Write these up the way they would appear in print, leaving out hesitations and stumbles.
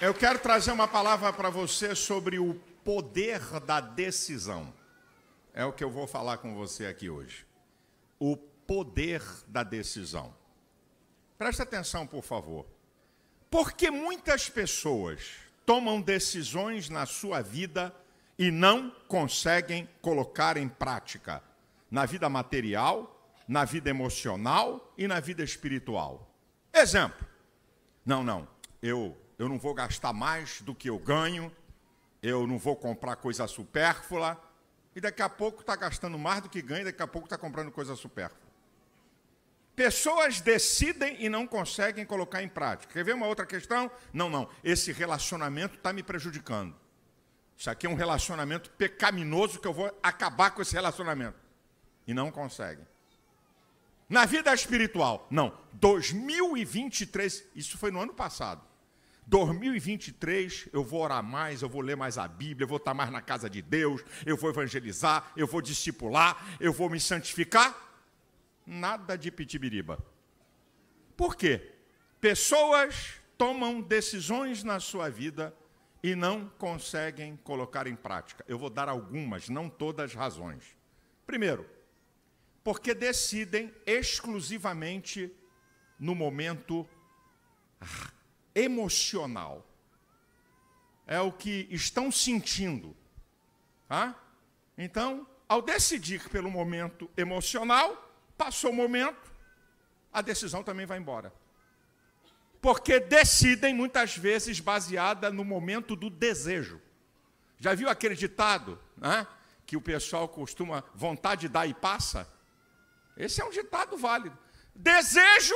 Eu quero trazer uma palavra para você sobre o poder da decisão. É o que eu vou falar com você aqui hoje. O poder da decisão. Preste atenção, por favor. Porque muitas pessoas tomam decisões na sua vida e não conseguem colocar em prática. Na vida material, na vida emocional e na vida espiritual. Exemplo. Não, eu não vou gastar mais do que eu ganho, eu não vou comprar coisa supérflua, e daqui a pouco está gastando mais do que ganha, e daqui a pouco está comprando coisa supérflua. Pessoas decidem e não conseguem colocar em prática. Quer ver uma outra questão? Não, esse relacionamento está me prejudicando. Isso aqui é um relacionamento pecaminoso que eu vou acabar com esse relacionamento. E não conseguem. Na vida espiritual, 2023, isso foi no ano passado. 2023, eu vou orar mais, eu vou ler mais a Bíblia, eu vou estar mais na casa de Deus, eu vou evangelizar, eu vou discipular, eu vou me santificar. Nada de pitibiriba. Por quê? Pessoas tomam decisões na sua vida e não conseguem colocar em prática. Eu vou dar algumas, não todas as razões. Primeiro, porque decidem exclusivamente no momento emocional. É o que estão sentindo. Tá? Então, ao decidir pelo momento emocional, passou o momento, a decisão também vai embora. Porque decidem, muitas vezes, baseada no momento do desejo. Já viu aquele ditado, né, que o pessoal costuma, vontade dá e passa? Esse é um ditado válido. Desejo,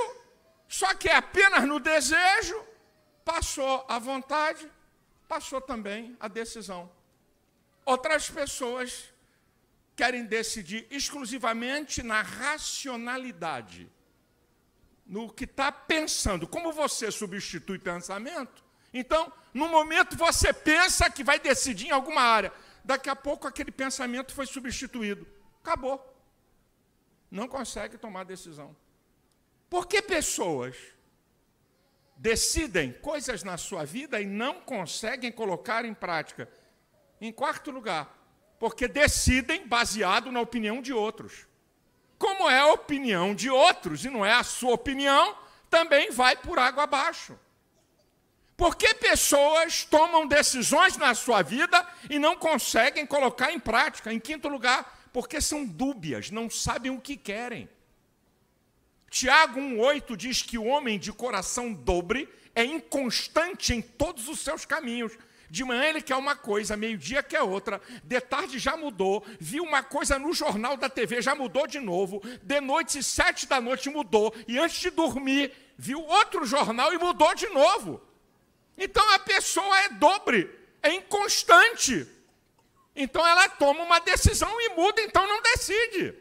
só que é apenas no desejo, passou a vontade, passou também a decisão. Outras pessoas querem decidir exclusivamente na racionalidade, no que está pensando. Como você substitui pensamento, então, no momento você pensa que vai decidir em alguma área, daqui a pouco aquele pensamento foi substituído. Acabou. Não consegue tomar decisão. Por que pessoas decidem coisas na sua vida e não conseguem colocar em prática? Em quarto lugar, porque decidem baseado na opinião de outros. Como é a opinião de outros e não é a sua opinião, também vai por água abaixo. Por que pessoas tomam decisões na sua vida e não conseguem colocar em prática? Em quinto lugar, porque são dúbias, não sabem o que querem. Tiago 1,8 diz que o homem de coração dobre é inconstante em todos os seus caminhos. De manhã ele quer uma coisa, meio-dia quer outra, de tarde já mudou, viu uma coisa no jornal da TV, já mudou de novo, de noite, 7 da noite mudou, e antes de dormir, viu outro jornal e mudou de novo. Então a pessoa é dobre, é inconstante. Então ela toma uma decisão e muda, então não decide.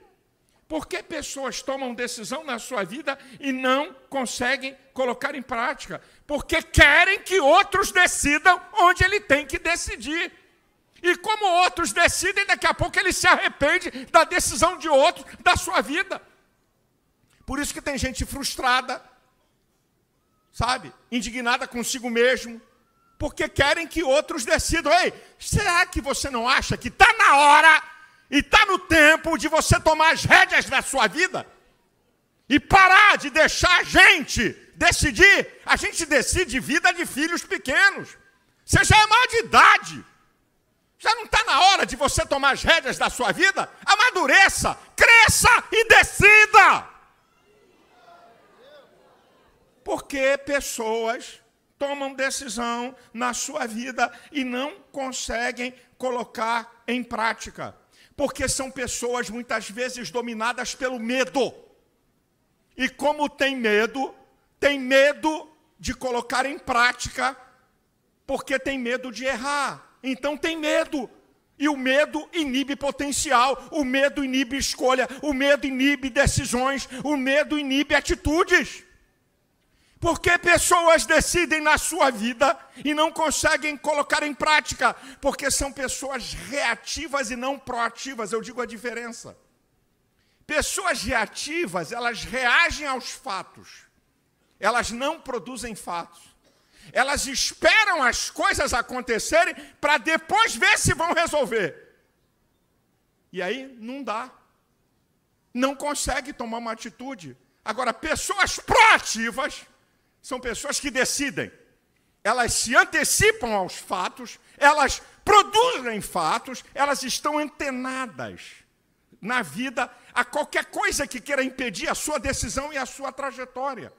Por que pessoas tomam decisão na sua vida e não conseguem colocar em prática? Porque querem que outros decidam onde ele tem que decidir. E como outros decidem, daqui a pouco ele se arrepende da decisão de outros, da sua vida. Por isso que tem gente frustrada, sabe? Indignada consigo mesmo, porque querem que outros decidam. Ei, será que você não acha que está na hora e está no tempo de você tomar as rédeas da sua vida? E parar de deixar a gente decidir? A gente decide vida de filhos pequenos. Você já é maior de idade. Já não está na hora de você tomar as rédeas da sua vida? Amadureça, cresça e decida. Porque pessoas tomam decisão na sua vida e não conseguem colocar em prática. Porque são pessoas muitas vezes dominadas pelo medo. E como tem medo de colocar em prática, porque tem medo de errar. Então tem medo. E o medo inibe potencial, o medo inibe escolha, o medo inibe decisões, o medo inibe atitudes. Porque pessoas decidem na sua vida e não conseguem colocar em prática? Porque são pessoas reativas e não proativas. Eu digo a diferença. Pessoas reativas, elas reagem aos fatos. Elas não produzem fatos. Elas esperam as coisas acontecerem para depois ver se vão resolver. E aí não dá. Não consegue tomar uma atitude. Agora, pessoas proativas são pessoas que decidem. Elas se antecipam aos fatos, elas produzem fatos, elas estão antenadas na vida a qualquer coisa que queira impedir a sua decisão e a sua trajetória.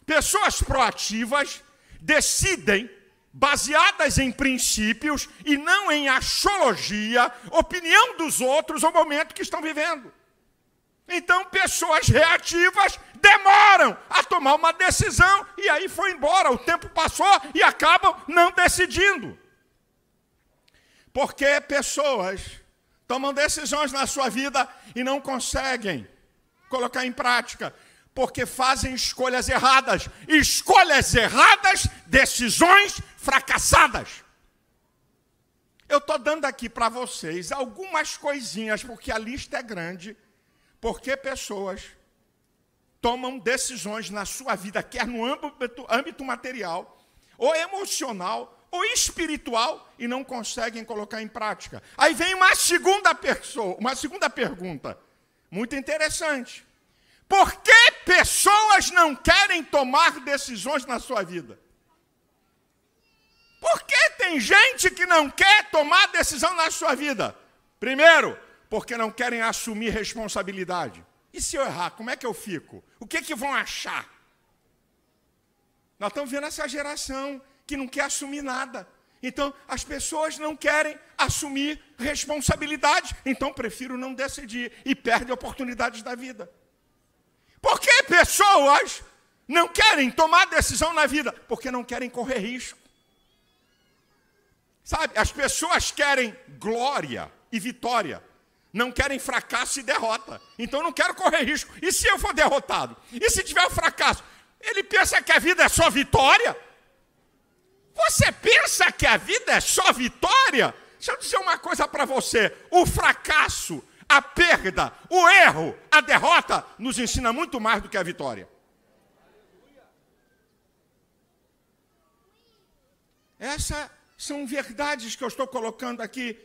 Pessoas proativas decidem, baseadas em princípios e não em axiologia, opinião dos outros ou momento que estão vivendo. Então, pessoas reativas demoram a tomar uma decisão e aí foi embora, o tempo passou e acabam não decidindo. Porque pessoas tomam decisões na sua vida e não conseguem colocar em prática, porque fazem escolhas erradas. Escolhas erradas, decisões fracassadas. Eu estou dando aqui para vocês algumas coisinhas, porque a lista é grande, porque pessoas tomam decisões na sua vida, quer no âmbito material, ou emocional, ou espiritual, e não conseguem colocar em prática. Aí vem uma segunda pergunta, muito interessante. Por que pessoas não querem tomar decisões na sua vida? Por que tem gente que não quer tomar decisão na sua vida? Primeiro, porque não querem assumir responsabilidade. E se eu errar, como é que eu fico? O que vão achar? Nós estamos vendo essa geração que não quer assumir nada. Então, as pessoas não querem assumir responsabilidade. Então, prefiro não decidir e perde oportunidades da vida. Por que pessoas não querem tomar decisão na vida? Porque não querem correr risco. Sabe, as pessoas querem glória e vitória. Não querem fracasso e derrota. Então eu não quero correr risco. E se eu for derrotado? E se tiver um fracasso? Ele pensa que a vida é só vitória? Você pensa que a vida é só vitória? Deixa eu dizer uma coisa para você. O fracasso, a perda, o erro, a derrota nos ensina muito mais do que a vitória. Essas são verdades que eu estou colocando aqui.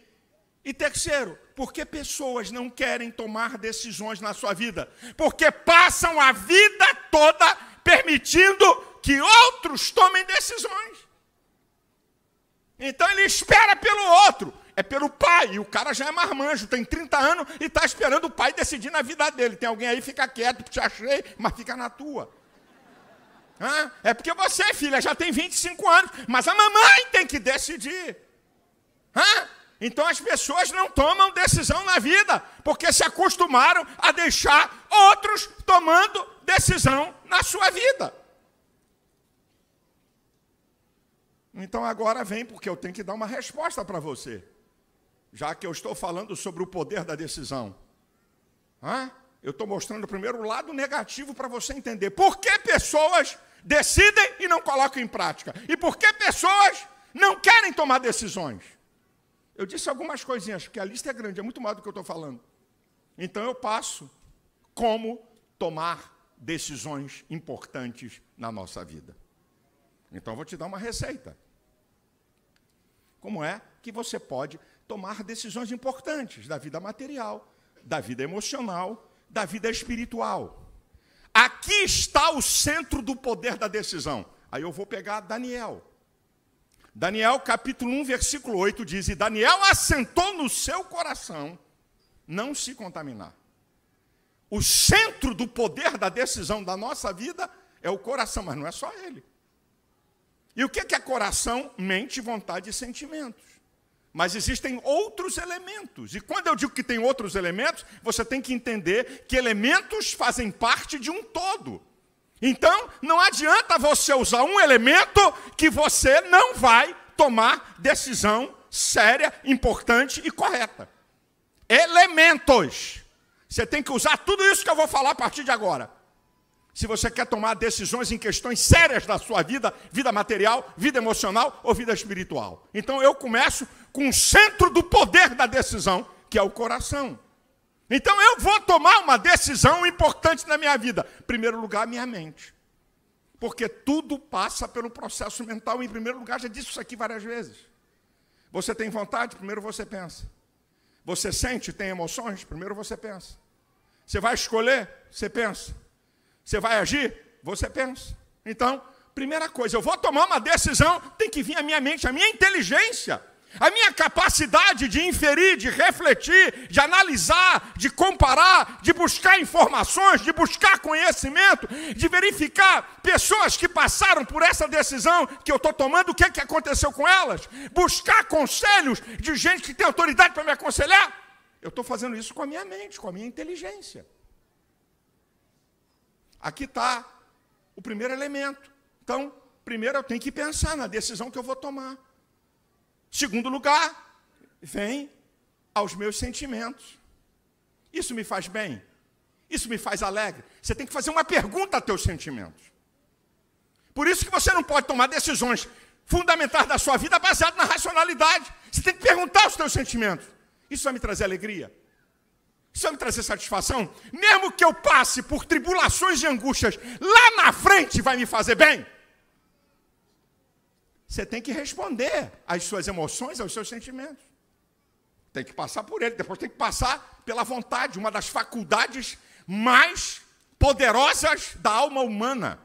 E terceiro, por que pessoas não querem tomar decisões na sua vida? Porque passam a vida toda permitindo que outros tomem decisões. Então ele espera pelo outro, é pelo pai, e o cara já é marmanjo, tem 30 anos e está esperando o pai decidir na vida dele. Tem alguém aí, fica quieto, te achei, mas fica na tua. É porque você, filha, já tem 25 anos, mas a mamãe tem que decidir. Então as pessoas não tomam decisão na vida, porque se acostumaram a deixar outros tomando decisão na sua vida. Então agora vem, porque eu tenho que dar uma resposta para você, já que eu estou falando sobre o poder da decisão. Eu estou mostrando primeiro o lado negativo para você entender. Por que pessoas decidem e não colocam em prática? E por que pessoas não querem tomar decisões? Eu disse algumas coisinhas, porque a lista é grande, é muito mais do que eu estou falando. Então eu passo como tomar decisões importantes na nossa vida. Então eu vou te dar uma receita. Como é que você pode tomar decisões importantes da vida material, da vida emocional, da vida espiritual? Aqui está o centro do poder da decisão. Aí eu vou pegar Daniel. Daniel, capítulo 1, versículo 8, diz: E Daniel assentou no seu coração não se contaminar. O centro do poder da decisão da nossa vida é o coração, mas não é só ele. E o que é coração? Mente, vontade e sentimentos. Mas existem outros elementos. E quando eu digo que tem outros elementos, você tem que entender que elementos fazem parte de um todo. Então, não adianta você usar um elemento que você não vai tomar decisão séria, importante e correta. Elementos. Você tem que usar tudo isso que eu vou falar a partir de agora. Se você quer tomar decisões em questões sérias da sua vida, vida material, vida emocional ou vida espiritual. Então eu começo com o centro do poder da decisão, que é o coração. Então eu vou tomar uma decisão importante na minha vida. Em primeiro lugar, minha mente. Porque tudo passa pelo processo mental. Em primeiro lugar, já disse isso aqui várias vezes. Você tem vontade? Primeiro você pensa. Você sente, tem emoções? Primeiro você pensa. Você vai escolher? Você pensa. Você vai agir? Você pensa. Então, primeira coisa, eu vou tomar uma decisão, tem que vir à minha mente, a minha inteligência, a minha capacidade de inferir, de refletir, de analisar, de comparar, de buscar informações, de buscar conhecimento, de verificar pessoas que passaram por essa decisão que eu estou tomando, o que é que aconteceu com elas, buscar conselhos de gente que tem autoridade para me aconselhar. Eu estou fazendo isso com a minha mente, com a minha inteligência. Aqui está o primeiro elemento. Então, primeiro eu tenho que pensar na decisão que eu vou tomar. Segundo lugar, vem aos meus sentimentos. Isso me faz bem? Isso me faz alegre? Você tem que fazer uma pergunta a teus sentimentos. Por isso que você não pode tomar decisões fundamentais da sua vida baseadas na racionalidade. Você tem que perguntar aos teus sentimentos. Isso vai me trazer alegria? Isso vai me trazer satisfação? Mesmo que eu passe por tribulações e angústias, lá na frente vai me fazer bem? Você tem que responder às suas emoções, aos seus sentimentos. Tem que passar por ele, depois tem que passar pela vontade, uma das faculdades mais poderosas da alma humana.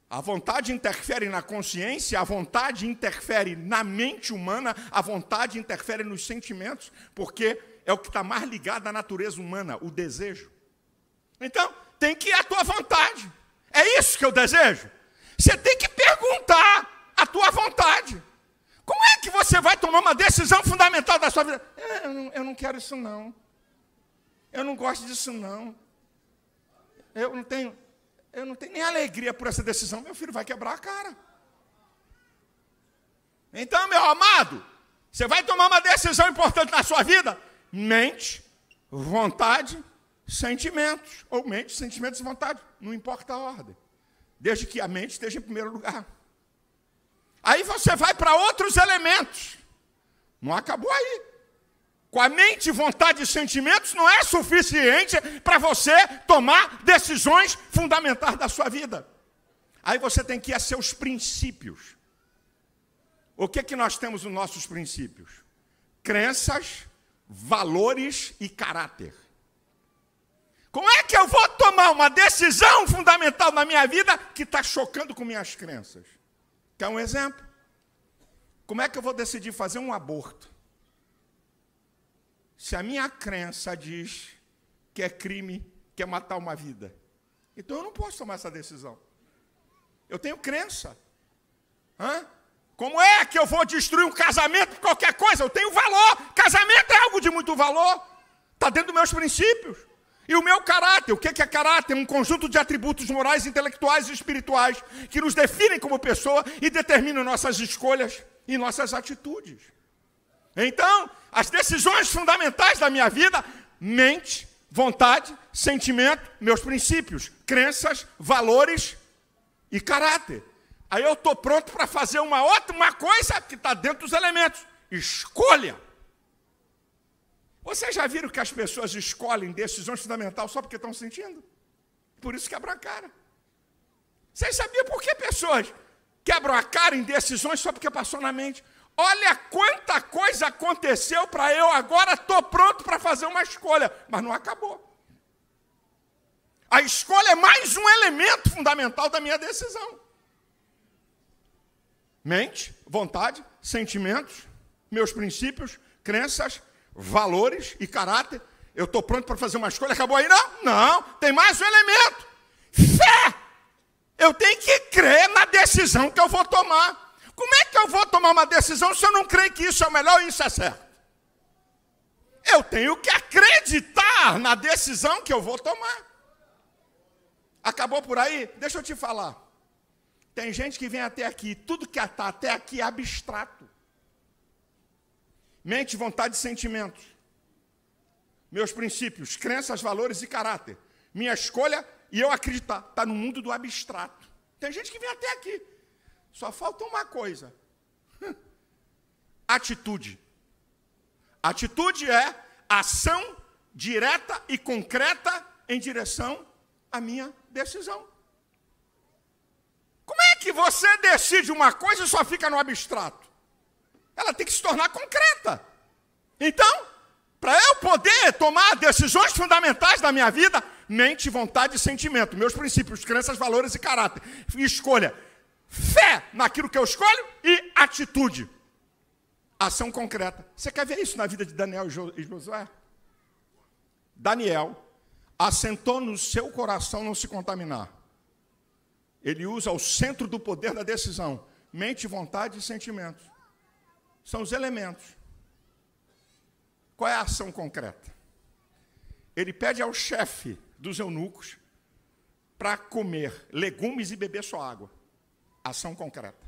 A vontade interfere na consciência, a vontade interfere na mente humana, a vontade interfere nos sentimentos, porque é o que está mais ligado à natureza humana, o desejo. Então, tem que ir à tua vontade. É isso que eu desejo? Você tem que perguntar a tua vontade. Como é que você vai tomar uma decisão fundamental da sua vida? Eu não quero isso, não. Eu não gosto disso, não. Eu não tenho nem alegria por essa decisão. Meu filho vai quebrar a cara. Então, meu amado, você vai tomar uma decisão importante na sua vida? Mente, vontade, sentimentos. Ou mente, sentimentos e vontade. Não importa a ordem. Desde que a mente esteja em primeiro lugar. Aí você vai para outros elementos. Não acabou aí. Com a mente, vontade e sentimentos não é suficiente para você tomar decisões fundamentais da sua vida. Aí você tem que ir a seus princípios. O que é que nós temos nos nossos princípios? Crenças, valores e caráter. Como é que eu vou tomar uma decisão fundamental na minha vida que está chocando com minhas crenças? Quer um exemplo? Como é que eu vou decidir fazer um aborto? Se a minha crença diz que é crime, que é matar uma vida. Então eu não posso tomar essa decisão. Eu tenho crença. Como é que eu vou destruir um casamento por qualquer coisa? Eu tenho valor. Casamento é algo de muito valor. Está dentro dos meus princípios. E o meu caráter, o que é caráter? Um conjunto de atributos morais, intelectuais e espirituais que nos definem como pessoa e determinam nossas escolhas e nossas atitudes. Então, as decisões fundamentais da minha vida, mente, vontade, sentimento, meus princípios, crenças, valores e caráter. Aí eu estou pronto para fazer uma coisa que está dentro dos elementos. Escolha. Vocês já viram que as pessoas escolhem decisões fundamentais só porque estão sentindo? Por isso quebram a cara. Vocês sabiam por que pessoas quebram a cara em decisões só porque passou na mente? Olha quanta coisa aconteceu para eu agora estou pronto para fazer uma escolha, mas não acabou. A escolha é mais um elemento fundamental da minha decisão. Mente, vontade, sentimentos, meus princípios, crenças, valores e caráter. Eu estou pronto para fazer uma escolha, acabou aí? Não, tem mais um elemento. Fé! Eu tenho que crer na decisão que eu vou tomar. Como é que eu vou tomar uma decisão se eu não creio que isso é o melhor e isso é certo? Eu tenho que acreditar na decisão que eu vou tomar. Acabou por aí? Deixa eu te falar. Tem gente que vem até aqui, tudo que está até aqui é abstrato. Mente, vontade e sentimentos. Meus princípios, crenças, valores e caráter. Minha escolha e eu acreditar. Está no mundo do abstrato. Tem gente que vem até aqui. Só falta uma coisa. Atitude. Atitude é ação direta e concreta em direção à minha decisão. que você decide uma coisa e só fica no abstrato? Ela tem que se tornar concreta. Então, para eu poder tomar decisões fundamentais da minha vida, mente, vontade e sentimento, meus princípios, crenças, valores e caráter. Escolha fé naquilo que eu escolho e atitude. Ação concreta. Você quer ver isso na vida de Daniel e Josué? Daniel assentou no seu coração não se contaminar. Ele usa o centro do poder da decisão. Mente, vontade e sentimentos. São os elementos. Qual é a ação concreta? Ele pede ao chefe dos eunucos para comer legumes e beber só água. Ação concreta.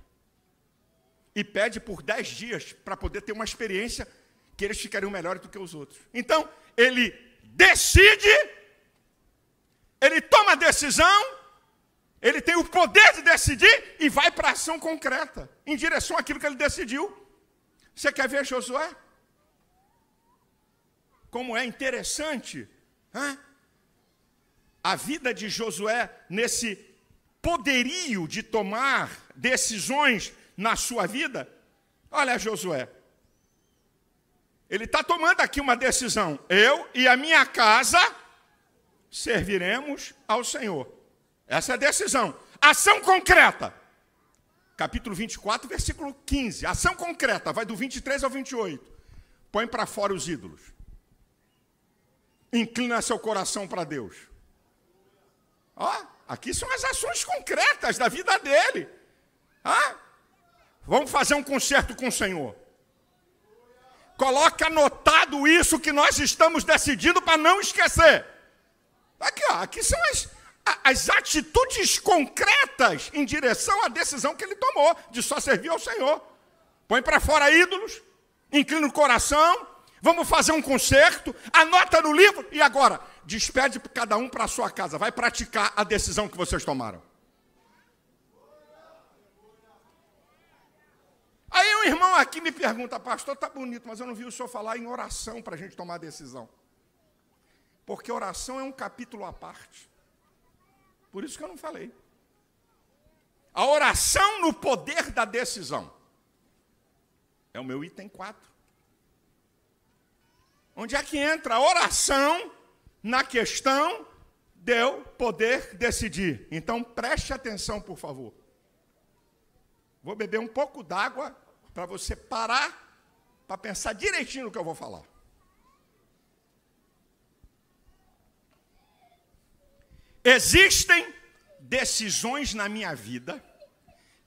E pede por 10 dias para poder ter uma experiência que eles ficariam melhores do que os outros. Então, ele decide, ele toma a decisão, ele tem o poder de decidir e vai para a ação concreta, em direção àquilo que ele decidiu. Você quer ver Josué? Como é interessante, hein? A vida de Josué nesse poderio de tomar decisões na sua vida. Olha Josué, ele está tomando aqui uma decisão. Eu e a minha casa serviremos ao Senhor. Essa é a decisão. Ação concreta. Capítulo 24, versículo 15. Ação concreta, vai do 23 ao 28. Põe para fora os ídolos. Inclina seu coração para Deus. Ó, aqui são as ações concretas da vida dele. Vamos fazer um concerto com o Senhor. Coloca anotado isso que nós estamos decidindo para não esquecer. Aqui, ó, aqui são as atitudes concretas em direção à decisão que ele tomou de só servir ao Senhor. Põe para fora ídolos, inclina o coração, vamos fazer um concerto, anota no livro e agora, despede cada um para a sua casa, vai praticar a decisão que vocês tomaram. Aí um irmão aqui me pergunta, pastor, tá bonito, mas eu não vi o senhor falar em oração para a gente tomar a decisão. Porque oração é um capítulo à parte. Por isso que eu não falei. A oração no poder da decisão. É o meu item 4. Onde é que entra a oração na questão de eu poder decidir? Então preste atenção, por favor. Vou beber um pouco d'água para você parar para pensar direitinho no que eu vou falar. Existem decisões na minha vida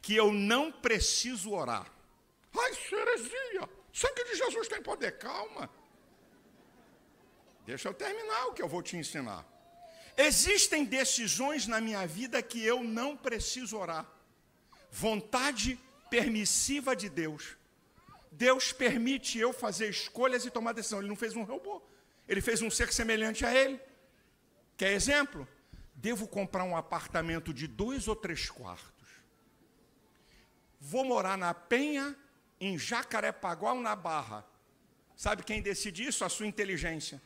que eu não preciso orar. Ai, isso é heresia. Sangue de Jesus tem poder. Calma. Deixa eu terminar o que eu vou te ensinar. Existem decisões na minha vida que eu não preciso orar. Vontade permissiva de Deus. Deus permite eu fazer escolhas e tomar decisão. Ele não fez um robô. Ele fez um ser semelhante a ele. Quer exemplo? Devo comprar um apartamento de 2 ou 3 quartos. Vou morar na Penha, em Jacarepaguá ou na Barra. Sabe quem decide isso? A sua inteligência.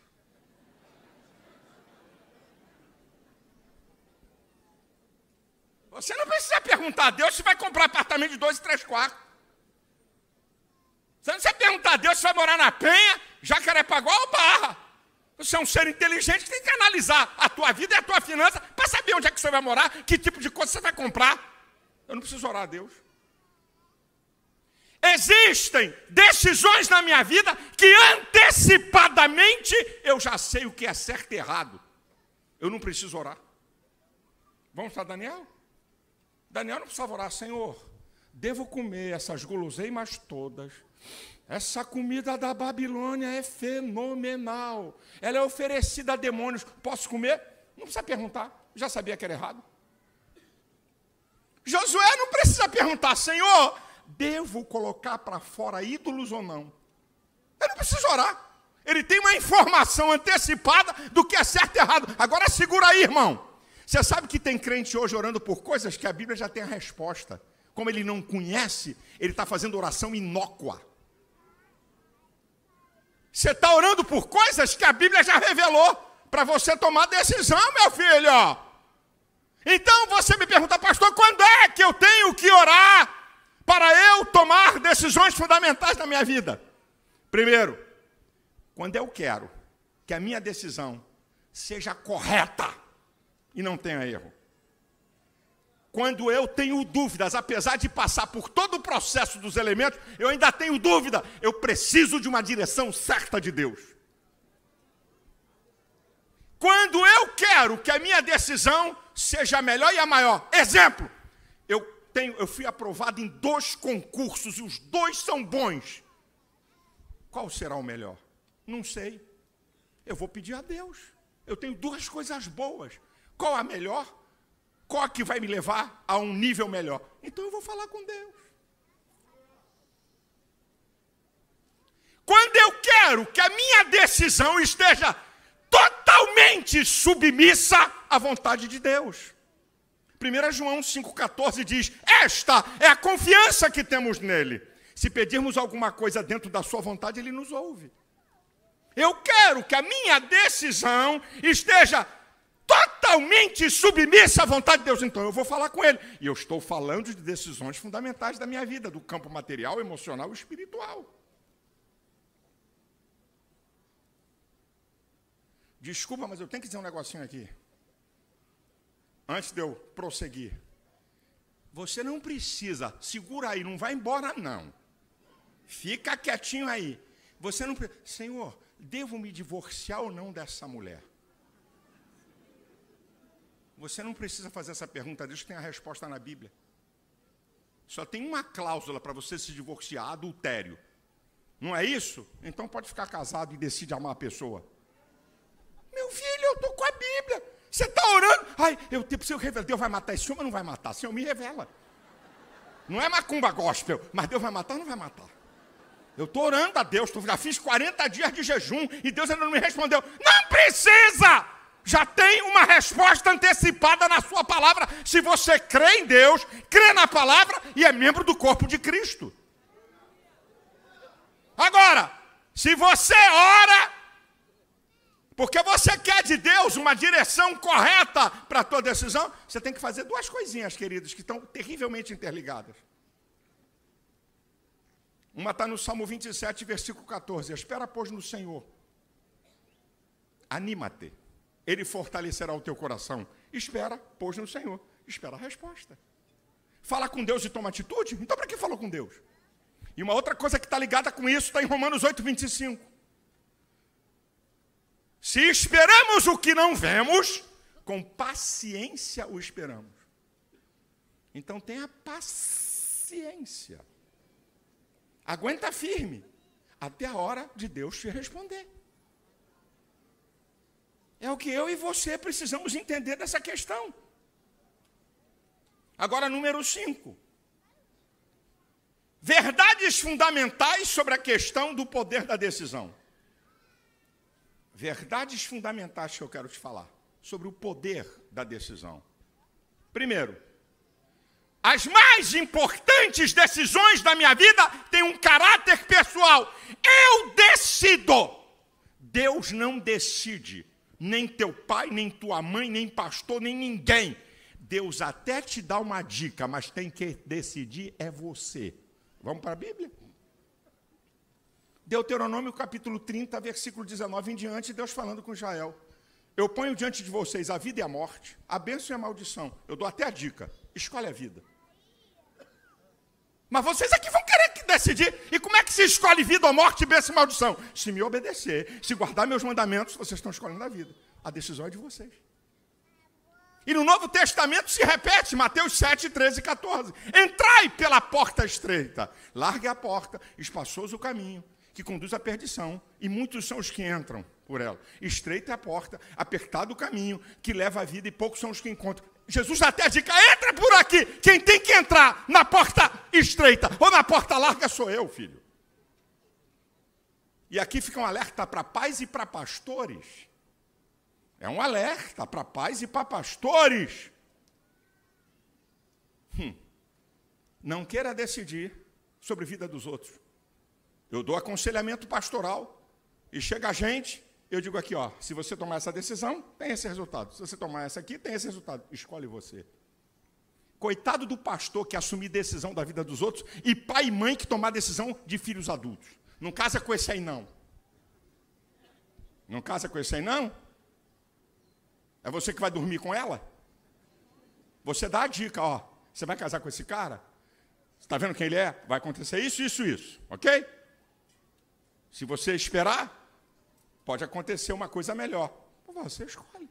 Você não precisa perguntar a Deus se vai comprar apartamento de 2 e 3 quartos. Você não precisa perguntar a Deus se vai morar na Penha, Jacarepaguá ou Barra. Você é um ser inteligente que tem que analisar a tua vida e a tua finança para saber onde é que você vai morar, que tipo de coisa você vai comprar. Eu não preciso orar a Deus. Existem decisões na minha vida que antecipadamente eu já sei o que é certo e errado. Eu não preciso orar. Vamos para Daniel? Daniel não precisava orar, Senhor, devo comer essas guloseimas todas. Essa comida da Babilônia é fenomenal. Ela é oferecida a demônios. Posso comer? Não precisa perguntar. Já sabia que era errado. Josué não precisa perguntar, Senhor, devo colocar para fora ídolos ou não? Ele não precisa orar. Ele tem uma informação antecipada do que é certo e errado. Agora segura aí, irmão. Você sabe que tem crente hoje orando por coisas que a Bíblia já tem a resposta. Como ele não conhece, ele está fazendo oração inócua. Você está orando por coisas que a Bíblia já revelou para você tomar decisão, meu filho. Então você me pergunta, pastor, quando é que eu tenho que orar para eu tomar decisões fundamentais na minha vida? Primeiro, quando eu quero que a minha decisão seja correta e não tenha erro. Quando eu tenho dúvidas, apesar de passar por todo o processo dos elementos, eu ainda tenho dúvida, eu preciso de uma direção certa de Deus. Quando eu quero que a minha decisão seja a melhor e a maior. Exemplo, eu fui aprovado em 2 concursos e os 2 são bons. Qual será o melhor? Não sei. Eu vou pedir a Deus. Eu tenho 2 coisas boas. Qual a melhor? Qual a que vai me levar a um nível melhor? Então eu vou falar com Deus. Quando eu quero que a minha decisão esteja totalmente submissa à vontade de Deus. 1 João 5,14 diz, esta é a confiança que temos nele. Se pedirmos alguma coisa dentro da sua vontade, ele nos ouve. Eu quero que a minha decisão esteja totalmente submissa à vontade de Deus, então eu vou falar com ele. E eu estou falando de decisões fundamentais da minha vida, do campo material, emocional e espiritual. Desculpa, mas eu tenho que dizer um negocinho aqui. Antes de eu prosseguir. Você não precisa, segura aí, não vai embora não. Fica quietinho aí. Você não precisa, Senhor, devo me divorciar ou não dessa mulher? Você não precisa fazer essa pergunta, Deus tem a resposta na Bíblia. Só tem uma cláusula para você se divorciar, adultério. Não é isso? Então pode ficar casado e decide amar a pessoa. Meu filho, eu estou com a Bíblia. Você está orando? Ai, eu preciso revelar. Deus vai matar esse homem ou não vai matar? Senhor, me revela. Não é macumba gospel, mas Deus vai matar ou não vai matar? Eu estou orando a Deus, já fiz 40 dias de jejum e Deus ainda não me respondeu. Não precisa! Já tem uma resposta antecipada na sua palavra. Se você crê em Deus, crê na palavra e é membro do corpo de Cristo. Agora, se você ora, porque você quer de Deus uma direção correta para a tua decisão, você tem que fazer 2 coisinhas, queridos, que estão terrivelmente interligadas. Uma está no Salmo 27, versículo 14. Espera, pois, no Senhor. Anímate. Ele fortalecerá o teu coração. Espera, pois, no Senhor. Espera a resposta. Fala com Deus e toma atitude? Então, para que falou com Deus? E uma outra coisa que está ligada com isso está em Romanos 8, 25. Se esperamos o que não vemos, com paciência o esperamos. Então, tenha paciência. Aguenta firme, até a hora de Deus te responder. É o que eu e você precisamos entender dessa questão. Agora, número 5. Verdades fundamentais sobre a questão do poder da decisão. Verdades fundamentais que eu quero te falar sobre o poder da decisão. Primeiro, as mais importantes decisões da minha vida têm um caráter pessoal. Eu decido. Deus não decide. Nem teu pai, nem tua mãe, nem pastor, nem ninguém. Deus até te dá uma dica, mas tem que decidir é você. Vamos para a Bíblia? Deuteronômio capítulo 30, versículo 19 em diante, Deus falando com Israel. Eu ponho diante de vocês a vida e a morte, a bênção e a maldição. Eu dou até a dica, escolhe a vida. Mas vocês aqui vão querer decidir. E como é que se escolhe vida ou morte, bênção e maldição? Se me obedecer, se guardar meus mandamentos, vocês estão escolhendo a vida. A decisão é de vocês. E no Novo Testamento se repete, Mateus 7, 13 e 14. Entrai pela porta estreita, largue a porta, espaçoso o caminho, que conduz à perdição, e muitos são os que entram por ela. Estreita é a porta, apertado o caminho, que leva à vida, e poucos são os que encontram. Jesus até a dica, entra por aqui. Quem tem que entrar na porta estreita ou na porta larga sou eu, filho. E aqui fica um alerta para pais e para pastores. É um alerta para pais e para pastores. Não queira decidir sobre a vida dos outros. Eu dou aconselhamento pastoral e chega a gente Eu digo aqui, ó, se você tomar essa decisão, tem esse resultado. Se você tomar essa aqui, tem esse resultado. Escolhe você. Coitado do pastor que assumir decisão da vida dos outros e pai e mãe que tomar decisão de filhos adultos. Não casa com esse aí, não. Não casa com esse aí, não? É você que vai dormir com ela? Você dá a dica, ó. Você vai casar com esse cara? Você está vendo quem ele é? Vai acontecer isso, isso, isso. Ok? Se você esperar, pode acontecer uma coisa melhor. Você escolhe.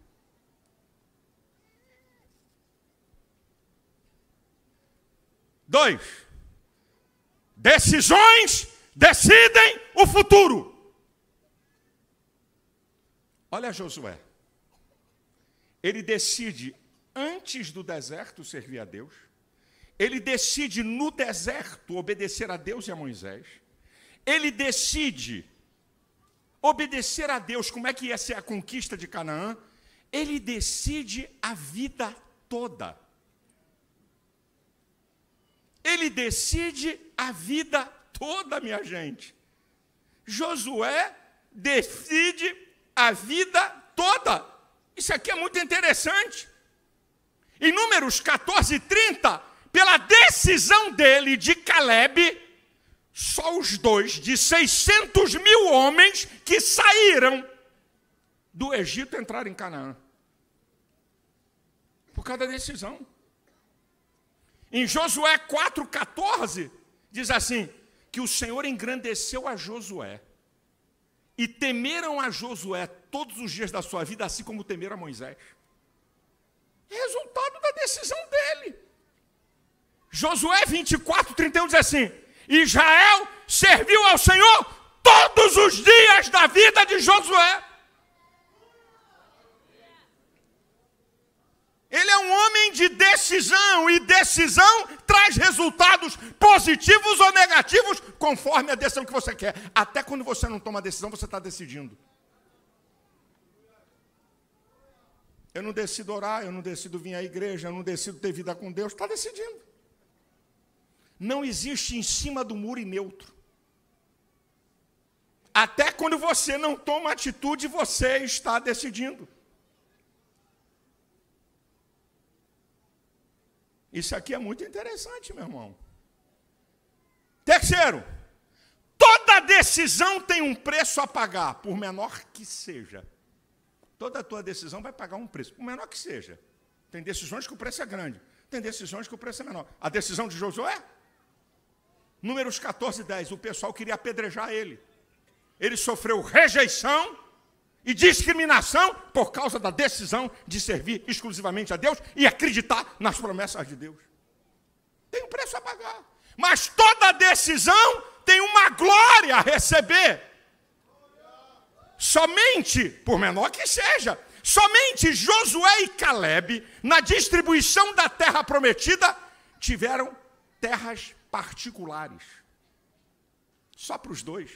Dois. Decisões decidem o futuro. Olha Josué. Ele decide antes do deserto servir a Deus. Ele decide no deserto obedecer a Deus e a Moisés. Ele decide obedecer a Deus, como é que ia ser a conquista de Canaã. Ele decide a vida toda. Ele decide a vida toda, minha gente. Josué decide a vida toda. Isso aqui é muito interessante. Em Números 14:30, pela decisão dele de Calebe, só os dois de 600 mil homens que saíram do Egito entraram em Canaã. Por causa da decisão. Em Josué 4:14, diz assim, que o Senhor engrandeceu a Josué. E temeram a Josué todos os dias da sua vida, assim como temeram a Moisés. Resultado da decisão dele. Josué 24:31 diz assim, Israel serviu ao Senhor todos os dias da vida de Josué. Ele é um homem de decisão, e decisão traz resultados positivos ou negativos, conforme a decisão que você quer. Até quando você não toma decisão, você está decidindo. Eu não decido orar, eu não decido vir à igreja, eu não decido ter vida com Deus, está decidindo. Não existe em cima do muro e neutro. Até quando você não toma atitude, você está decidindo. Isso aqui é muito interessante, meu irmão. Terceiro, toda decisão tem um preço a pagar, por menor que seja. Toda a tua decisão vai pagar um preço, por menor que seja. Tem decisões que o preço é grande, tem decisões que o preço é menor. A decisão de Josué? Números 14:10, o pessoal queria apedrejar ele. Ele sofreu rejeição e discriminação por causa da decisão de servir exclusivamente a Deus e acreditar nas promessas de Deus. Tem um preço a pagar. Mas toda decisão tem uma glória a receber. Somente, por menor que seja, somente Josué e Calebe, na distribuição da terra prometida, tiveram terras particulares. Só para os dois.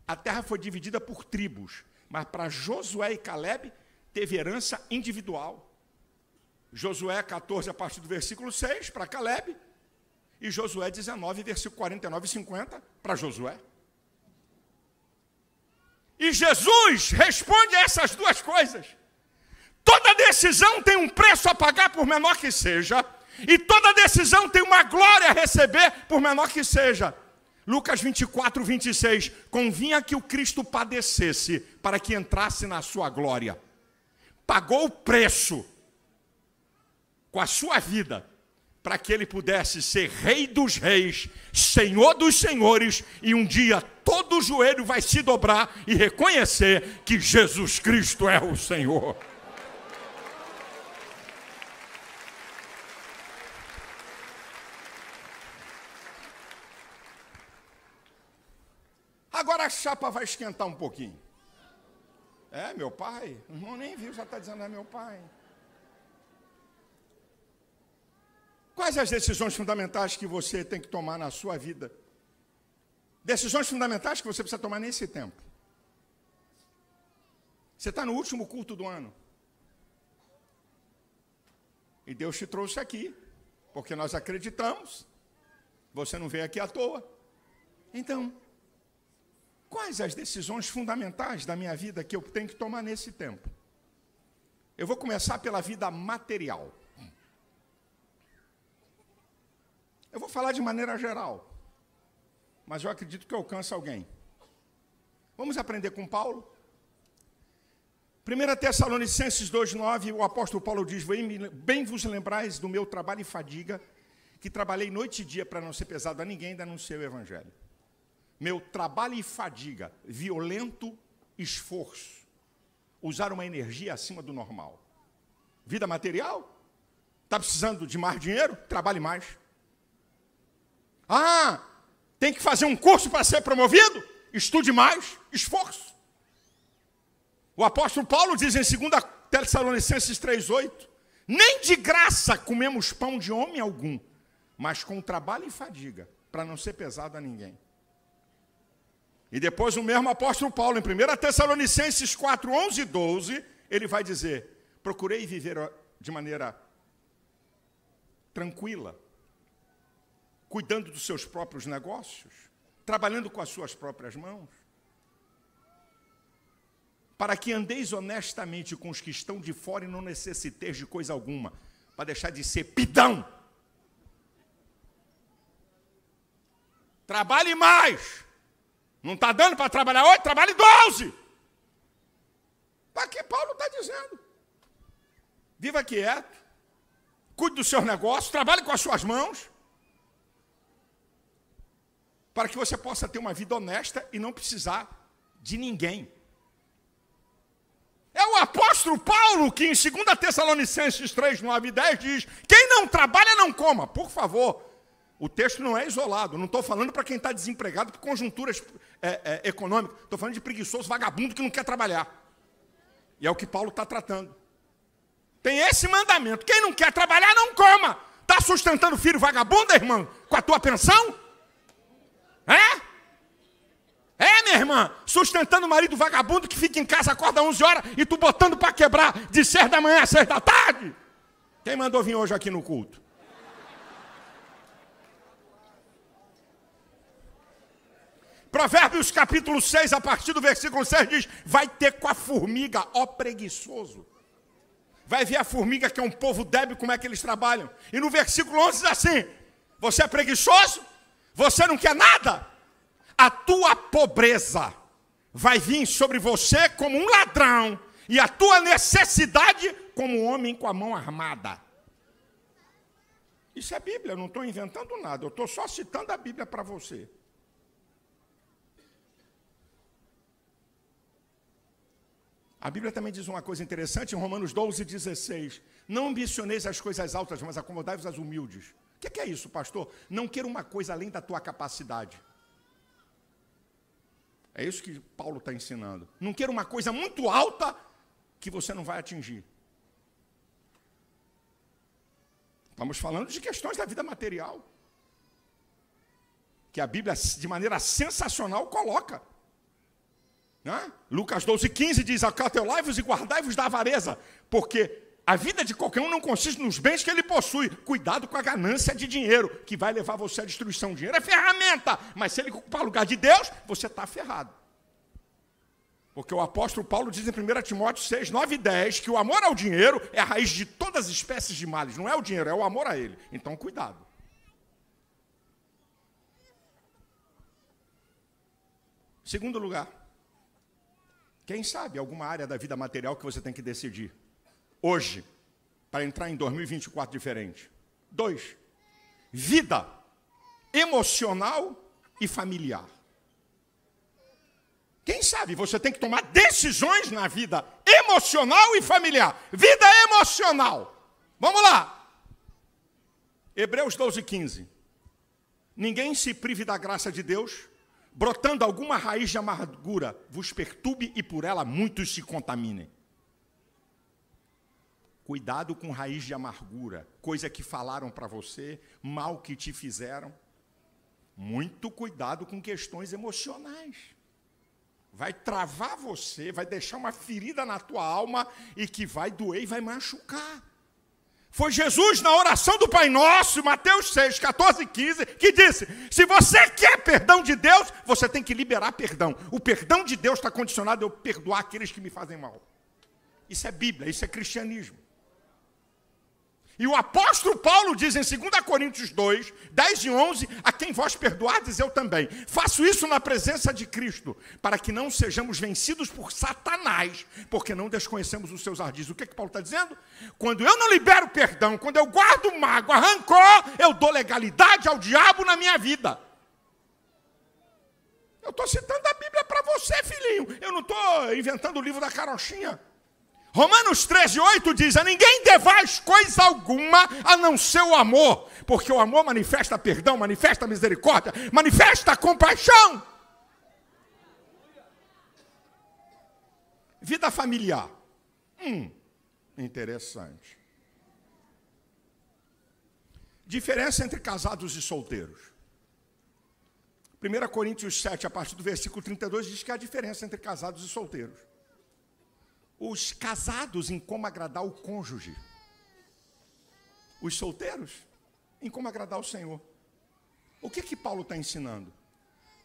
A terra foi dividida por tribos. Mas para Josué e Calebe, teve herança individual. Josué 14, a partir do versículo 6, para Calebe. E Josué 19, versículo 49 e 50, para Josué. E Jesus responde a essas duas coisas. Toda decisão tem um preço a pagar, por menor que seja. E toda decisão tem uma glória a receber, por menor que seja. Lucas 24:26, convinha que o Cristo padecesse para que entrasse na sua glória. Pagou o preço com a sua vida para que ele pudesse ser Rei dos Reis, Senhor dos Senhores, e um dia todo o joelho vai se dobrar e reconhecer que Jesus Cristo é o Senhor. Agora a chapa vai esquentar um pouquinho. É, meu pai? O irmão nem viu, já está dizendo, é meu pai. Quais as decisões fundamentais que você tem que tomar na sua vida? Decisões fundamentais que você precisa tomar nesse tempo. Você está no último culto do ano. E Deus te trouxe aqui, porque nós acreditamos. Você não veio aqui à toa. Então, Quais as decisões fundamentais da minha vida que eu tenho que tomar nesse tempo? Eu vou começar pela vida material. Eu vou falar de maneira geral, mas eu acredito que alcança alguém. Vamos aprender com Paulo? 1 Tessalonicenses 2,9, o apóstolo Paulo diz: bem vos lembrais do meu trabalho e fadiga, que trabalhei noite e dia para não ser pesado a ninguém, ainda anunciei o evangelho. Meu trabalho e fadiga, violento esforço, usar uma energia acima do normal. Vida material? Está precisando de mais dinheiro? Trabalhe mais. Ah, tem que fazer um curso para ser promovido? Estude mais, esforço. O apóstolo Paulo diz em 2 Tessalonicenses 3,8: nem de graça comemos pão de homem algum, mas com trabalho e fadiga, para não ser pesado a ninguém. E depois o mesmo apóstolo Paulo, em 1 Tessalonicenses 4, 11 e 12, ele vai dizer: procurei viver de maneira tranquila, cuidando dos seus próprios negócios, trabalhando com as suas próprias mãos, para que andeis honestamente com os que estão de fora e não necessiteis de coisa alguma, para deixar de ser pidão. Trabalhe mais. Não está dando para trabalhar 8? Trabalhe 12. Para que Paulo está dizendo? Viva quieto, cuide dos seus negócios, trabalhe com as suas mãos, para que você possa ter uma vida honesta e não precisar de ninguém. É o apóstolo Paulo que em 2 Tessalonicenses 3, 9 e 10 diz: quem não trabalha não coma. Por favor, o texto não é isolado. Não estou falando para quem está desempregado por conjunturas econômicas. Estou falando de preguiçoso, vagabundo que não quer trabalhar. E é o que Paulo está tratando. Tem esse mandamento: quem não quer trabalhar não coma. Está sustentando filho vagabundo, irmão, com a tua pensão? Minha irmã, sustentando o marido vagabundo que fica em casa, acorda 11 horas e tu botando para quebrar de 6 da manhã a 6 da tarde? Quem mandou vir hoje aqui no culto? Provérbios capítulo 6, a partir do versículo 6 diz: vai ter com a formiga, ó preguiçoso. Vai ver a formiga, que é um povo débil, como é que eles trabalham. E no versículo 11 diz assim: você é preguiçoso? Você não quer nada? A tua pobreza vai vir sobre você como um ladrão, e a tua necessidade como um homem com a mão armada. Isso é Bíblia, eu não estou inventando nada, eu estou só citando a Bíblia para você. A Bíblia também diz uma coisa interessante, em Romanos 12, 16. Não ambicioneis as coisas altas, mas acomodai-vos às humildes. O que é isso, pastor? Não queira uma coisa além da tua capacidade. É isso que Paulo está ensinando. Não queira uma coisa muito alta que você não vai atingir. Estamos falando de questões da vida material, que a Bíblia, de maneira sensacional, coloca. Lucas 12, 15 diz: acautelai-vos e guardai-vos da avareza, porque a vida de qualquer um não consiste nos bens que ele possui. Cuidado com a ganância de dinheiro, que vai levar você à destruição. O dinheiro é ferramenta, mas se ele ocupar o lugar de Deus, você está ferrado. Porque o apóstolo Paulo diz em 1 Timóteo 6, 9 e 10, que o amor ao dinheiro é a raiz de todas as espécies de males. Não é o dinheiro, é o amor a ele. Então, cuidado. Segundo lugar, quem sabe alguma área da vida material que você tem que decidir hoje, para entrar em 2024 diferente. 2, vida emocional e familiar. Quem sabe você tem que tomar decisões na vida emocional e familiar. Vida emocional. Vamos lá. Hebreus 12, 15. Ninguém se prive da graça de Deus, brotando alguma raiz de amargura, vos perturbe e por ela muitos se contaminem. Cuidado com raiz de amargura, coisa que falaram para você, mal que te fizeram. Muito cuidado com questões emocionais. Vai travar você, vai deixar uma ferida na tua alma e que vai doer e vai machucar. Foi Jesus, na oração do Pai Nosso, Mateus 6, 14 e 15, que disse, se você quer perdão de Deus, você tem que liberar perdão. O perdão de Deus está condicionado a eu perdoar aqueles que me fazem mal. Isso é Bíblia, isso é cristianismo. E o apóstolo Paulo diz em 2 Coríntios 2, 10 e 11, a quem vós perdoardes, eu também. Faço isso na presença de Cristo, para que não sejamos vencidos por Satanás, porque não desconhecemos os seus ardis. O que Paulo está dizendo? Quando eu não libero perdão, quando eu guardo mágoa, rancor, eu dou legalidade ao diabo na minha vida. Eu estou citando a Bíblia para você, filhinho. Eu não estou inventando o livro da carochinha. Romanos 13, 8 diz, a ninguém devais coisa alguma a não ser o amor, porque o amor manifesta perdão, manifesta misericórdia, manifesta compaixão. Vida familiar. Interessante. Diferença entre casados e solteiros. 1 Coríntios 7, a partir do versículo 32, diz que há diferença entre casados e solteiros. Os casados em como agradar o cônjuge. Os solteiros em como agradar o Senhor. O que Paulo está ensinando?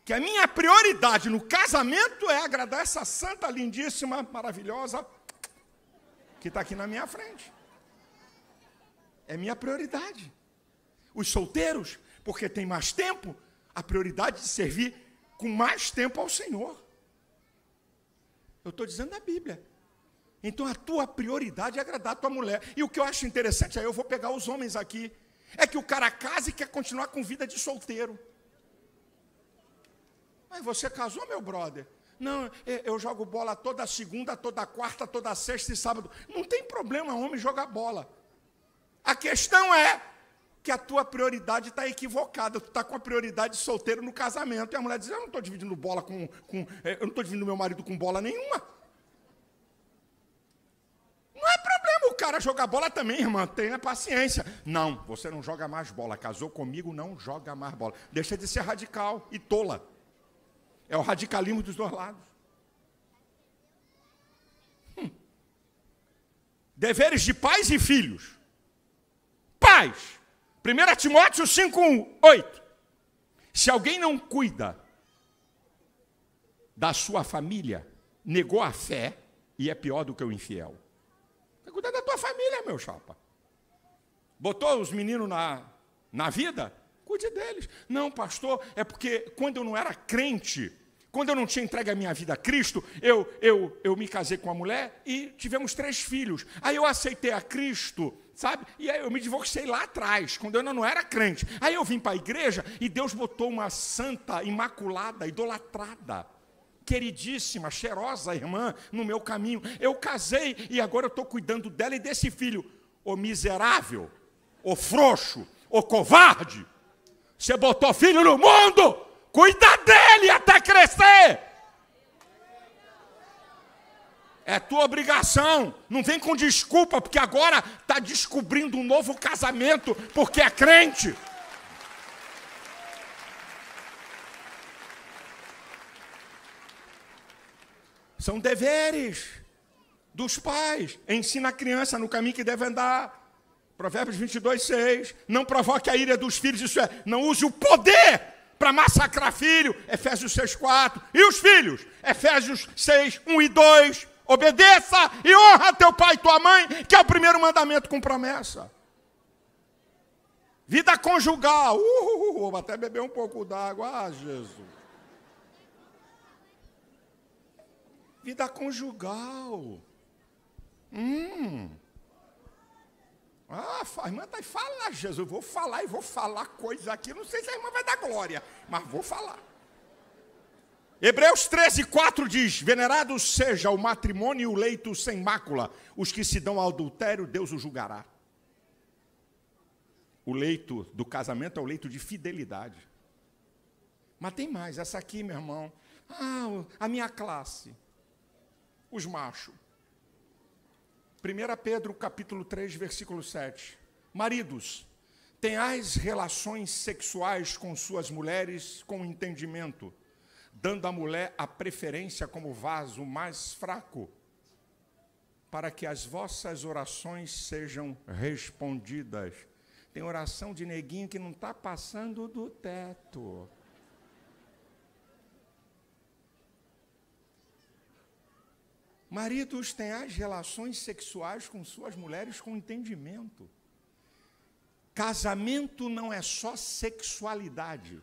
Que a minha prioridade no casamento é agradar essa santa, lindíssima, maravilhosa, que está aqui na minha frente. É minha prioridade. Os solteiros, porque tem mais tempo, a prioridade de servir com mais tempo ao Senhor. Eu estou dizendo na Bíblia. Então a tua prioridade é agradar a tua mulher. E o que eu acho interessante, aí eu vou pegar os homens aqui, é que o cara casa e quer continuar com vida de solteiro. Mas você casou, meu brother? Não, eu jogo bola toda segunda, toda quarta, toda sexta e sábado. Não tem problema homem jogar bola. A questão é que a tua prioridade está equivocada. Tu está com a prioridade de solteiro no casamento. E a mulher diz, eu não estou dividindo bola eu não estou dividindo meu marido com bola nenhuma. Não é problema o cara jogar bola também, irmã. Tenha paciência. Não, você não joga mais bola. Casou comigo, não joga mais bola. Deixa de ser radical e tola. É o radicalismo dos dois lados. Deveres de pais e filhos. Pais. 1 Timóteo 5, 8. Se alguém não cuida da sua família, negou a fé e é pior do que o infiel. Cuida da tua família, meu chapa. Botou os meninos na vida? Cuide deles. Não, pastor, é porque quando eu não era crente, quando eu não tinha entregue a minha vida a Cristo, eu me casei com uma mulher e tivemos 3 filhos. Aí eu aceitei a Cristo, sabe? E aí eu me divorciei lá atrás, quando eu ainda não era crente. Aí eu vim para a igreja e Deus botou uma santa, imaculada, idolatrada, queridíssima, cheirosa irmã no meu caminho. Eu casei e agora eu estou cuidando dela e desse filho. Ô miserável, ô frouxo, ô covarde, você botou filho no mundo, cuida dele até crescer. É tua obrigação. Não vem com desculpa, porque agora está descobrindo um novo casamento, porque é crente. São deveres dos pais. Ensina a criança no caminho que deve andar. Provérbios 22, 6. Não provoque a ira dos filhos, isso é, não use o poder para massacrar filho. Efésios 6, 4. E os filhos? Efésios 6, 1 e 2. Obedeça e honra teu pai e tua mãe, que é o primeiro mandamento com promessa. Vida conjugal. Vou até beber um pouco d'água. Ah, Jesus. Vida conjugal. A irmã está aí, fala, Jesus. Eu vou falar e vou falar coisa aqui. Não sei se a irmã vai dar glória, mas vou falar. Hebreus 13, 4 diz, venerado seja o matrimônio e o leito sem mácula. Os que se dão ao adultério, Deus o julgará. O leito do casamento é o leito de fidelidade. Mas tem mais, essa aqui, meu irmão. A minha classe. Os machos. 1 Pedro capítulo 3, versículo 7. Maridos, tenhais relações sexuais com suas mulheres com entendimento, dando à mulher a preferência como vaso mais fraco, para que as vossas orações sejam respondidas. Tem oração de neguinho que não está passando do teto. Maridos têm as relações sexuais com suas mulheres com entendimento. Casamento não é só sexualidade,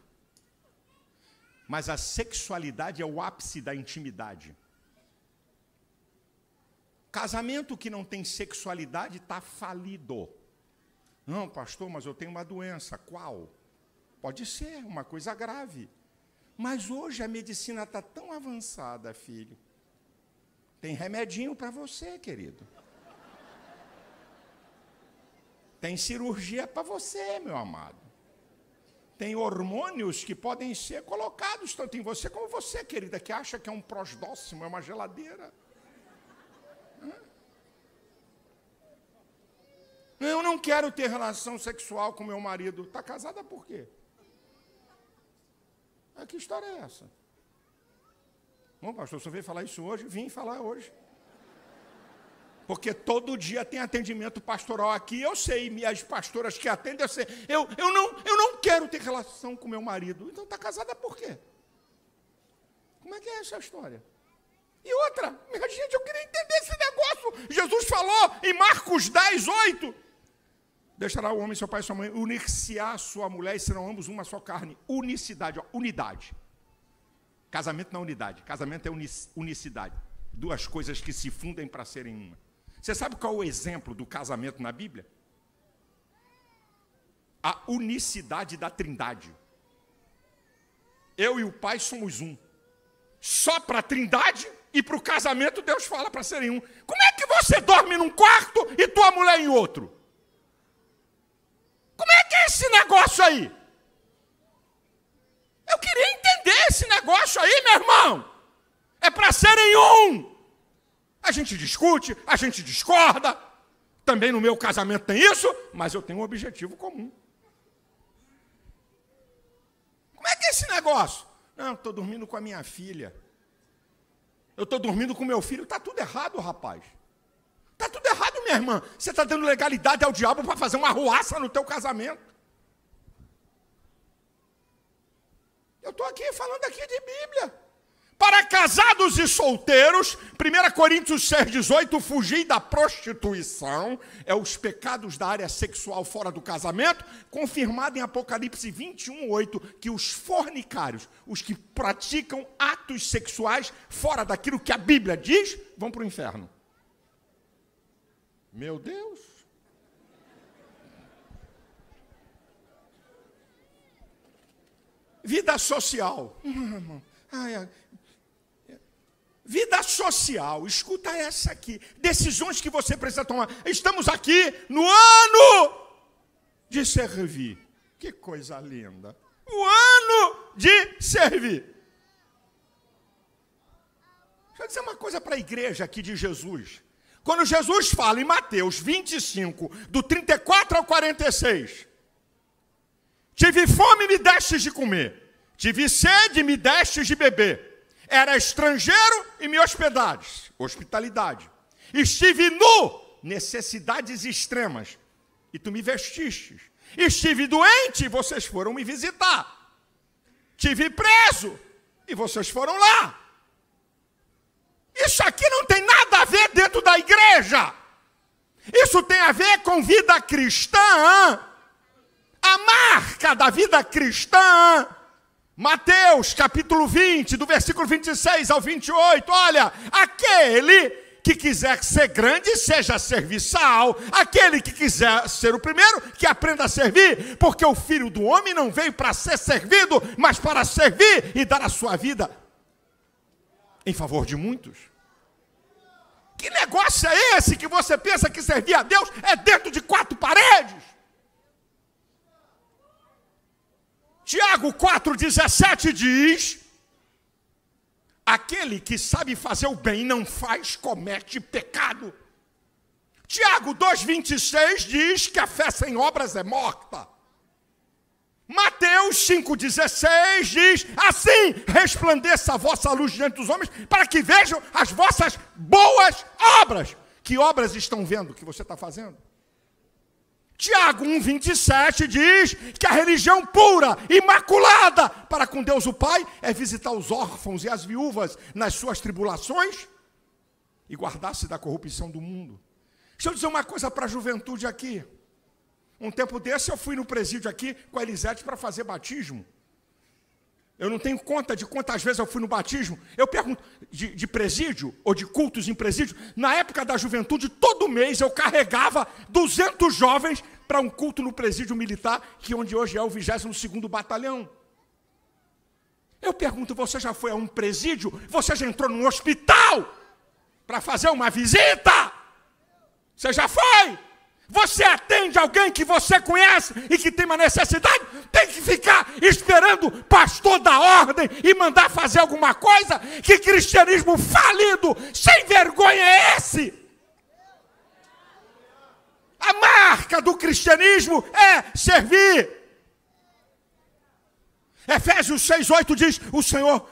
mas a sexualidade é o ápice da intimidade. Casamento que não tem sexualidade está falido. Não, pastor, mas eu tenho uma doença. Qual? Pode ser uma coisa grave. Mas hoje a medicina está tão avançada, filho. Tem remedinho para você, querido. Tem cirurgia para você, meu amado. Tem hormônios que podem ser colocados tanto em você como você, querida, que acha que é um prosdóximo, é uma geladeira. Eu não quero ter relação sexual com meu marido. Está casada por quê? Que história é essa? Bom, pastor, você veio falar isso hoje? Vim falar hoje. Porque todo dia tem atendimento pastoral aqui, eu sei, minhas pastoras que atendem, eu sei. Eu não quero ter relação com meu marido. Então está casada por quê? Como é que é essa história? E outra, minha gente, eu queria entender esse negócio. Jesus falou em Marcos 10, 8. Deixará o homem, seu pai e sua mãe, unir-se a sua mulher e serão ambos uma só carne. Unicidade, ó, unidade. Casamento não é unidade, casamento é unicidade. Duas coisas que se fundem para serem uma. Você sabe qual é o exemplo do casamento na Bíblia? A unicidade da Trindade. Eu e o Pai somos um. Só para a Trindade e para o casamento Deus fala para serem um. Como é que você dorme num quarto e tua mulher em outro? Como é que é esse negócio aí? Eu queria entender esse negócio aí, meu irmão. É para serem um. A gente discute, a gente discorda. Também no meu casamento tem isso, mas eu tenho um objetivo comum. Como é que é esse negócio? Não, estou dormindo com a minha filha. Eu estou dormindo com meu filho. Está tudo errado, rapaz. Está tudo errado, minha irmã. Você está dando legalidade ao diabo para fazer uma arruaça no teu casamento. Eu estou aqui falando aqui de Bíblia. Para casados e solteiros, 1 Coríntios 6,18, fugir da prostituição, é os pecados da área sexual fora do casamento, confirmado em Apocalipse 21,8, que os fornicários, os que praticam atos sexuais fora daquilo que a Bíblia diz, vão para o inferno. Meu Deus! Vida social. Vida social, escuta essa aqui. Decisões que você precisa tomar. Estamos aqui no ano de servir. Que coisa linda. O ano de servir. Deixa eu dizer uma coisa para a igreja aqui de Jesus. Quando Jesus fala em Mateus 25, do 34 ao 46, tive fome e me destes de comer, tive sede e me destes de beber, era estrangeiro e me hospedades, hospitalidade, estive nu, necessidades extremas, e tu me vestistes, estive doente e vocês foram me visitar, tive preso e vocês foram lá. Isso aqui não tem nada a ver dentro da igreja. Isso tem a ver com vida cristã. A marca da vida cristã. Mateus, capítulo 20, do versículo 26 ao 28. Olha, aquele que quiser ser grande, seja serviçal. Aquele que quiser ser o primeiro, que aprenda a servir. Porque o Filho do Homem não veio para ser servido, mas para servir e dar a sua vida em favor de muitos. Que negócio é esse que você pensa que servir a Deus é dentro de quatro paredes? Tiago 4,17 diz: aquele que sabe fazer o bem e não faz, comete pecado. Tiago 2,26 diz que a fé sem obras é morta. Mateus 5,16 diz: assim resplandeça a vossa luz diante dos homens, para que vejam as vossas boas obras Que obras estão vendo que você está fazendo? Tiago 1,27 diz que a religião pura, imaculada para com Deus o Pai é visitar os órfãos e as viúvas nas suas tribulações e guardar-se da corrupção do mundo. Deixa eu dizer uma coisa para a juventude aqui. Um tempo desse eu fui no presídio aqui com a Elisete para fazer batismo. Eu não tenho conta de quantas vezes eu fui no batismo. Eu pergunto, de presídio ou de cultos em presídio, na época da juventude, todo mês eu carregava 200 jovens para um culto no presídio militar, que onde hoje é o 22º Batalhão. Eu pergunto, você já foi a um presídio? Você já entrou num hospital para fazer uma visita? Você já foi? Você atende alguém que você conhece e que tem uma necessidade? Tem que ficar esperando o pastor da ordem e mandar fazer alguma coisa? Que cristianismo falido, sem vergonha é esse? A marca do cristianismo é servir. Efésios 6,8 diz, o Senhor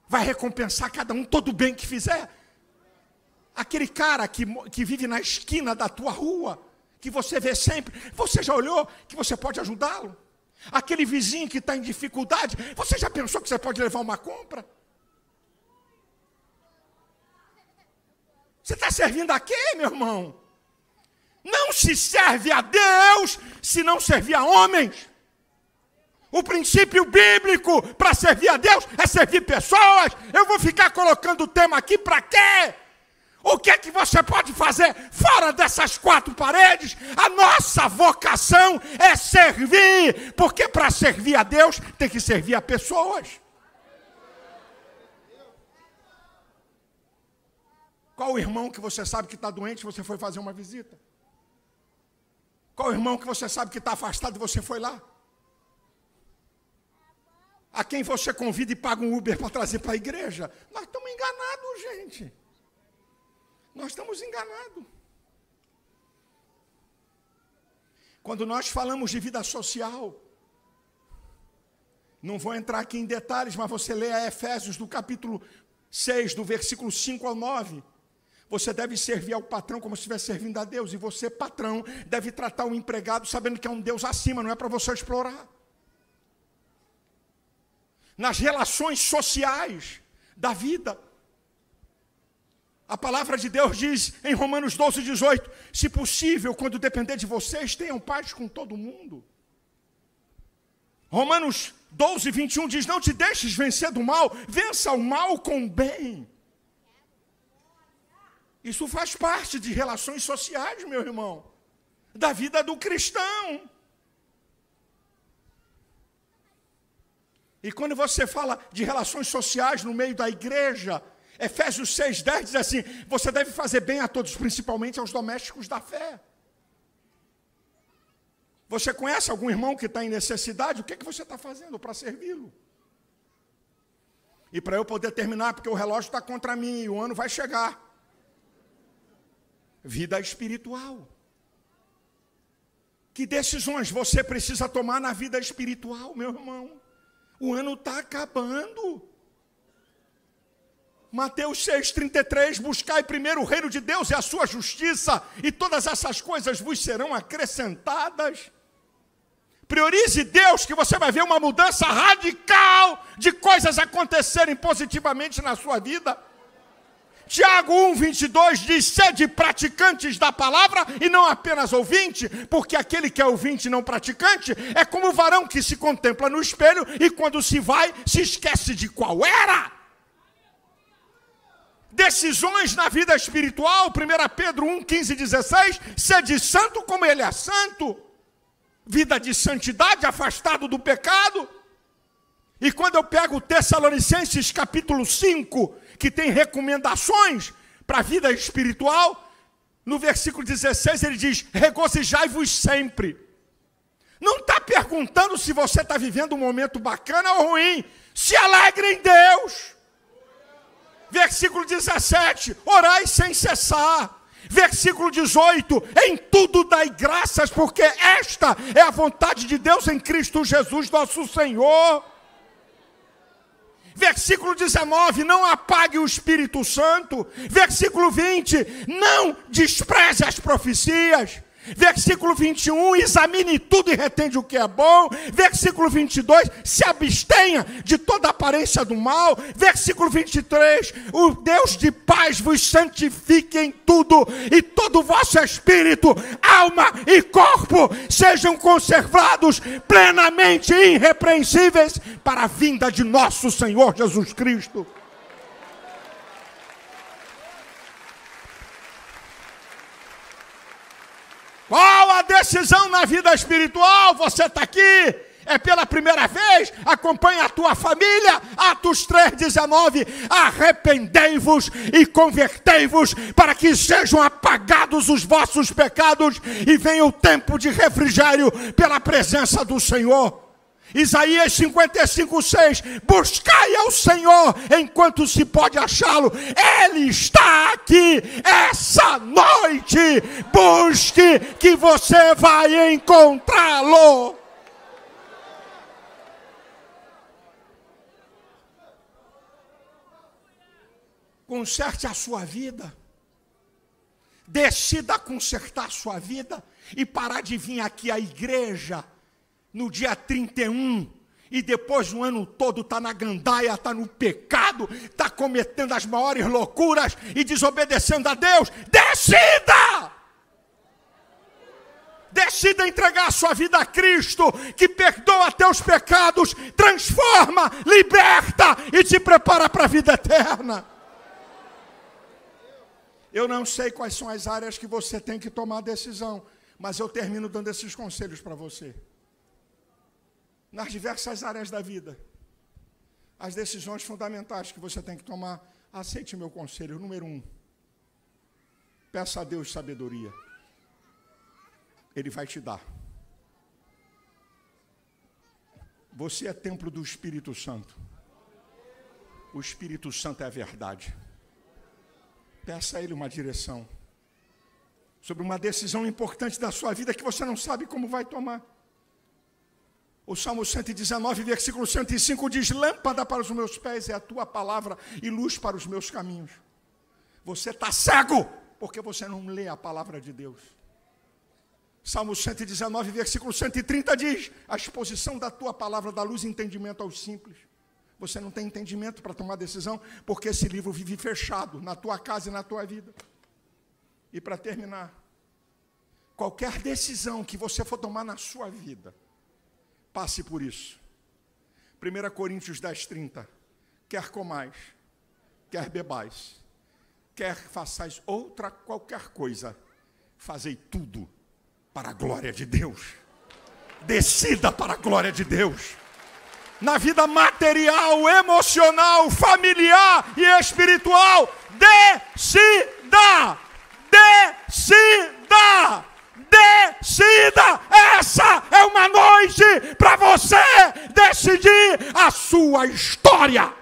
vai recompensar cada um todo o bem que fizer. Aquele cara que vive na esquina da tua rua, que você vê sempre, você já olhou que você pode ajudá-lo? Aquele vizinho que está em dificuldade, você já pensou que você pode levar uma compra? Você está servindo a quê, meu irmão? Não se serve a Deus se não servir a homens. O princípio bíblico para servir a Deus é servir pessoas. Eu vou ficar colocando o tema aqui para quê? O que é que você pode fazer fora dessas quatro paredes? A nossa vocação é servir, porque para servir a Deus tem que servir a pessoas. Qual o irmão que você sabe que está doente e você foi fazer uma visita? Qual o irmão que você sabe que está afastado e você foi lá? A quem você convida e paga um Uber para trazer para a igreja? Nós estamos enganados, gente. Nós estamos enganados. Quando nós falamos de vida social, não vou entrar aqui em detalhes, mas você lê a Efésios do capítulo 6, do versículo 5 ao 9. Você deve servir ao patrão como se estivesse servindo a Deus. E você, patrão, deve tratar o empregado sabendo que é um Deus acima, não é para você explorar. Nas relações sociais da vida, a palavra de Deus diz em Romanos 12:18, se possível, quando depender de vocês, tenham paz com todo mundo. Romanos 12:21 diz, não te deixes vencer do mal, vença o mal com o bem. Isso faz parte de relações sociais, meu irmão, da vida do cristão. E quando você fala de relações sociais no meio da igreja, Efésios 6:10 diz assim, você deve fazer bem a todos, principalmente aos domésticos da fé. Você conhece algum irmão que está em necessidade? O que é que você está fazendo para servi-lo? E para eu poder terminar, porque o relógio está contra mim e o ano vai chegar. Vida espiritual. Que decisões você precisa tomar na vida espiritual, meu irmão? O ano está acabando. Mateus 6,33, buscai primeiro o reino de Deus e a sua justiça, e todas essas coisas vos serão acrescentadas. Priorize Deus, que você vai ver uma mudança radical de coisas acontecerem positivamente na sua vida. Tiago 1,22 diz, sede praticantes da palavra e não apenas ouvinte, porque aquele que é ouvinte e não praticante é como o varão que se contempla no espelho e quando se vai, se esquece de qual era. Decisões na vida espiritual, 1 Pedro 1,15-16, sede santo como ele é santo. Vida de santidade, afastado do pecado. E quando eu pego Tessalonicenses capítulo 5, que tem recomendações para a vida espiritual, no versículo 16 ele diz, regozijai-vos sempre. Não está perguntando se você está vivendo um momento bacana ou ruim, se alegre em Deus. Versículo 17, orai sem cessar. Versículo 18, em tudo dai graças, porque esta é a vontade de Deus em Cristo Jesus nosso Senhor. Versículo 19, não apague o Espírito Santo. Versículo 20, não despreze as profecias. Versículo 21, examine tudo e retende o que é bom. Versículo 22, se abstenha de toda aparência do mal. Versículo 23, o Deus de paz vos santifique em tudo, e todo o vosso espírito, alma e corpo sejam conservados plenamente irrepreensíveis para a vinda de nosso Senhor Jesus Cristo. Qual a decisão na vida espiritual? Você está aqui, é pela primeira vez, acompanha a tua família. Atos 3,19, arrependei-vos e convertei-vos para que sejam apagados os vossos pecados e venha o tempo de refrigério pela presença do Senhor. Isaías 55,6, buscai ao Senhor enquanto se pode achá-lo, Ele está aqui essa noite, busque que você vai encontrá-lo. Conserte a sua vida, decida consertar a sua vida e parar de vir aqui à igreja no dia 31, e depois o ano todo está na gandaia, está no pecado, está cometendo as maiores loucuras e desobedecendo a Deus. Decida! Decida entregar a sua vida a Cristo, que perdoa teus pecados, transforma, liberta e te prepara para a vida eterna. Eu não sei quais são as áreas que você tem que tomar a decisão, mas eu termino dando esses conselhos para você. Nas diversas áreas da vida, as decisões fundamentais que você tem que tomar, aceite meu conselho. Número 1, peça a Deus sabedoria. Ele vai te dar. Você é templo do Espírito Santo. O Espírito Santo é a verdade. Peça a Ele uma direção sobre uma decisão importante da sua vida que você não sabe como vai tomar. O Salmo 119, versículo 105 diz, lâmpada para os meus pés é a tua palavra e luz para os meus caminhos. Você está cego porque você não lê a palavra de Deus. Salmo 119, versículo 130 diz, a exposição da tua palavra dá luz e entendimento aos simples. Você não tem entendimento para tomar decisão porque esse livro vive fechado na tua casa e na tua vida. E para terminar, qualquer decisão que você for tomar na sua vida, passe por isso. 1 Coríntios 10:30. Quer comais, quer bebais, quer façais outra qualquer coisa, fazei tudo para a glória de Deus. Decida para a glória de Deus. Na vida material, emocional, familiar e espiritual, decida! Decida! Decida! Essa é uma noite para você decidir a sua história.